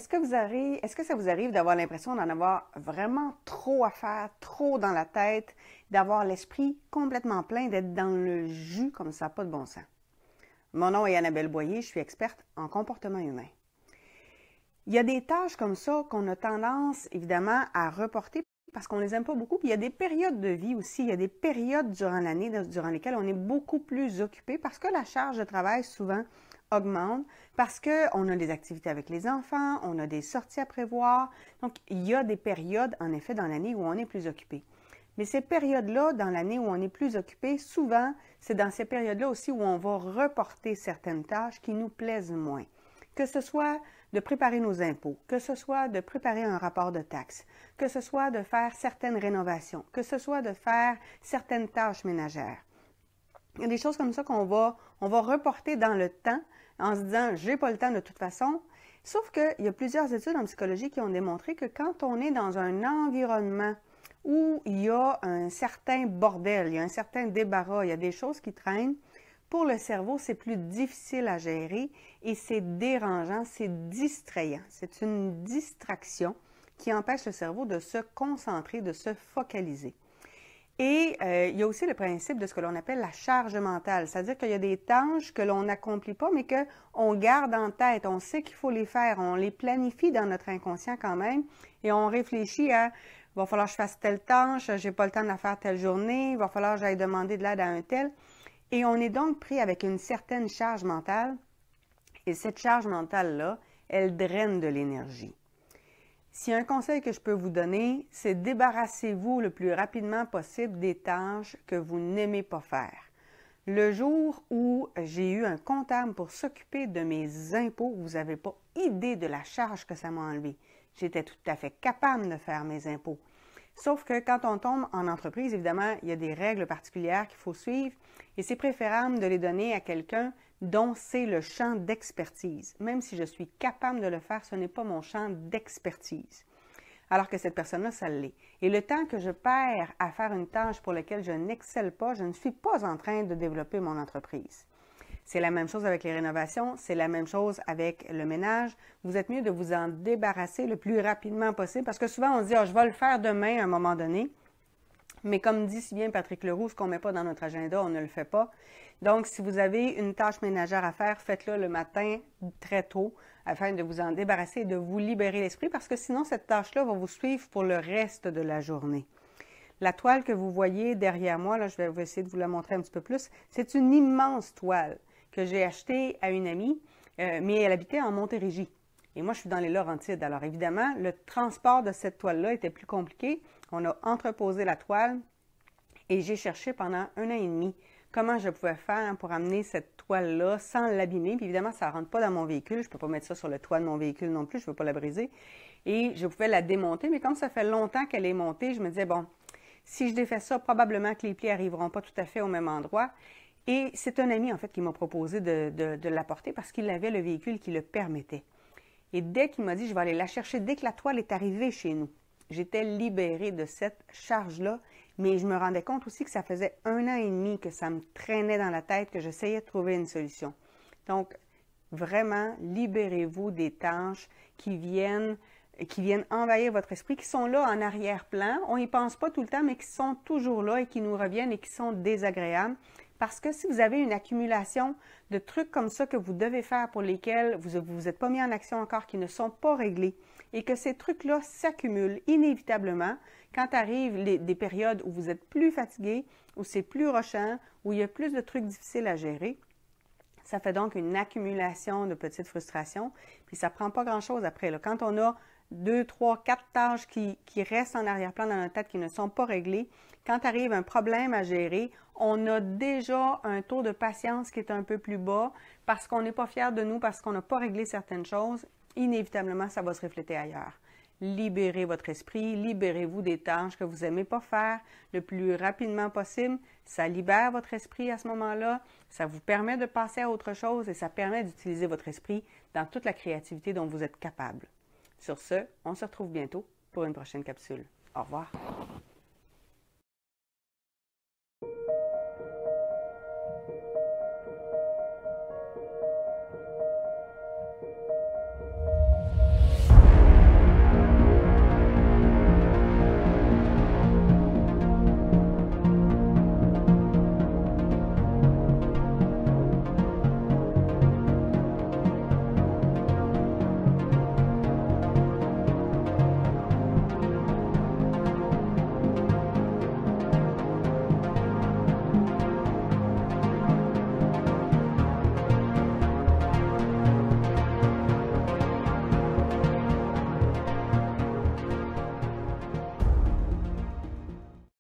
est-ce que ça vous arrive d'avoir l'impression d'en avoir vraiment trop à faire, trop dans la tête, d'avoir l'esprit complètement plein, d'être dans le jus comme ça, pas de bon sens? Mon nom est Annabelle Boyer, je suis experte en comportement humain. Il y a des tâches comme ça qu'on a tendance, évidemment, à reporter parce qu'on les aime pas beaucoup. Puis il y a des périodes de vie aussi, il y a des périodes durant l'année durant lesquelles on est beaucoup plus occupé parce que la charge de travail souvent augmente, parce qu'on a des activités avec les enfants, on a des sorties à prévoir. Donc, il y a des périodes, en effet, dans l'année où on est plus occupé. Mais ces périodes-là, dans l'année où on est plus occupé, souvent, c'est dans ces périodes-là aussi où on va reporter certaines tâches qui nous plaisent moins. Que ce soit de préparer nos impôts, que ce soit de préparer un rapport de taxes, que ce soit de faire certaines rénovations, que ce soit de faire certaines tâches ménagères. Il y a des choses comme ça on va reporter dans le temps en se disant « j'ai pas le temps de toute façon ». Sauf qu'il y a plusieurs études en psychologie qui ont démontré que quand on est dans un environnement où il y a un certain bordel, il y a un certain débarras, il y a des choses qui traînent, pour le cerveau, c'est plus difficile à gérer et c'est dérangeant, c'est distrayant. C'est une distraction qui empêche le cerveau de se concentrer, de se focaliser. Et il y a aussi le principe de ce que l'on appelle la charge mentale, c'est-à-dire qu'il y a des tâches que l'on n'accomplit pas, mais qu'on garde en tête, on sait qu'il faut les faire, on les planifie dans notre inconscient quand même, et on réfléchit à « il va falloir que je fasse telle tâche, j'ai pas le temps de la faire telle journée, il va falloir que j'aille demander de l'aide à un tel ». Et on est donc pris avec une certaine charge mentale, et cette charge mentale-là, elle draine de l'énergie. Si un conseil que je peux vous donner, c'est débarrassez-vous le plus rapidement possible des tâches que vous n'aimez pas faire. Le jour où j'ai eu un comptable pour s'occuper de mes impôts, vous n'avez pas idée de la charge que ça m'a enlevé. J'étais tout à fait capable de faire mes impôts. Sauf que quand on tombe en entreprise, évidemment, il y a des règles particulières qu'il faut suivre et c'est préférable de les donner à quelqu'un dont c'est le champ d'expertise. Même si je suis capable de le faire, ce n'est pas mon champ d'expertise. Alors que cette personne-là, ça l'est. Et le temps que je perds à faire une tâche pour laquelle je n'excelle pas, je ne suis pas en train de développer mon entreprise. C'est la même chose avec les rénovations, c'est la même chose avec le ménage. Vous êtes mieux de vous en débarrasser le plus rapidement possible parce que souvent on se dit « je vais le faire demain à un moment donné ». Mais comme dit si bien Patrick Leroux, ce qu'on ne met pas dans notre agenda, on ne le fait pas. Donc, si vous avez une tâche ménagère à faire, faites-la le matin très tôt afin de vous en débarrasser et de vous libérer l'esprit parce que sinon, cette tâche-là va vous suivre pour le reste de la journée. La toile que vous voyez derrière moi, là, je vais essayer de vous la montrer un petit peu plus, c'est une immense toile que j'ai achetée à une amie, mais elle habitait en Montérégie. Et moi, je suis dans les Laurentides. Alors, évidemment, le transport de cette toile-là était plus compliqué. On a entreposé la toile et j'ai cherché pendant 1 an et demi comment je pouvais faire pour amener cette toile-là sans l'abîmer. Puis évidemment, ça ne rentre pas dans mon véhicule. Je ne peux pas mettre ça sur le toit de mon véhicule non plus. Je ne veux pas la briser. Et je pouvais la démonter. Mais comme ça fait longtemps qu'elle est montée, je me disais, bon, si je défais ça, probablement que les plis n'arriveront pas tout à fait au même endroit. Et c'est un ami, en fait, qui m'a proposé de l'apporter parce qu'il avait le véhicule qui le permettait. Et dès qu'il m'a dit, je vais aller la chercher, dès que la toile est arrivée chez nous, j'étais libérée de cette charge-là, mais je me rendais compte aussi que ça faisait 1 an et demi que ça me traînait dans la tête, que j'essayais de trouver une solution. Donc, vraiment, libérez-vous des tâches qui viennent envahir votre esprit, qui sont là en arrière-plan. On n'y pense pas tout le temps, mais qui sont toujours là et qui nous reviennent et qui sont désagréables. Parce que si vous avez une accumulation de trucs comme ça que vous devez faire pour lesquels vous ne vous êtes pas mis en action encore, qui ne sont pas réglés, et que ces trucs-là s'accumulent inévitablement quand arrivent des périodes où vous êtes plus fatigué, où c'est plus rushant, où il y a plus de trucs difficiles à gérer, ça fait donc une accumulation de petites frustrations, puis ça ne prend pas grand-chose après. Là. Quand on a 2, 3, 4 tâches qui restent en arrière-plan dans notre tête, qui ne sont pas réglées, quand arrive un problème à gérer, on a déjà un taux de patience qui est un peu plus bas parce qu'on n'est pas fier de nous, parce qu'on n'a pas réglé certaines choses. Inévitablement, ça va se refléter ailleurs. Libérez votre esprit, libérez-vous des tâches que vous n'aimez pas faire le plus rapidement possible. Ça libère votre esprit à ce moment-là, ça vous permet de passer à autre chose et ça permet d'utiliser votre esprit dans toute la créativité dont vous êtes capable. Sur ce, on se retrouve bientôt pour une prochaine capsule. Au revoir.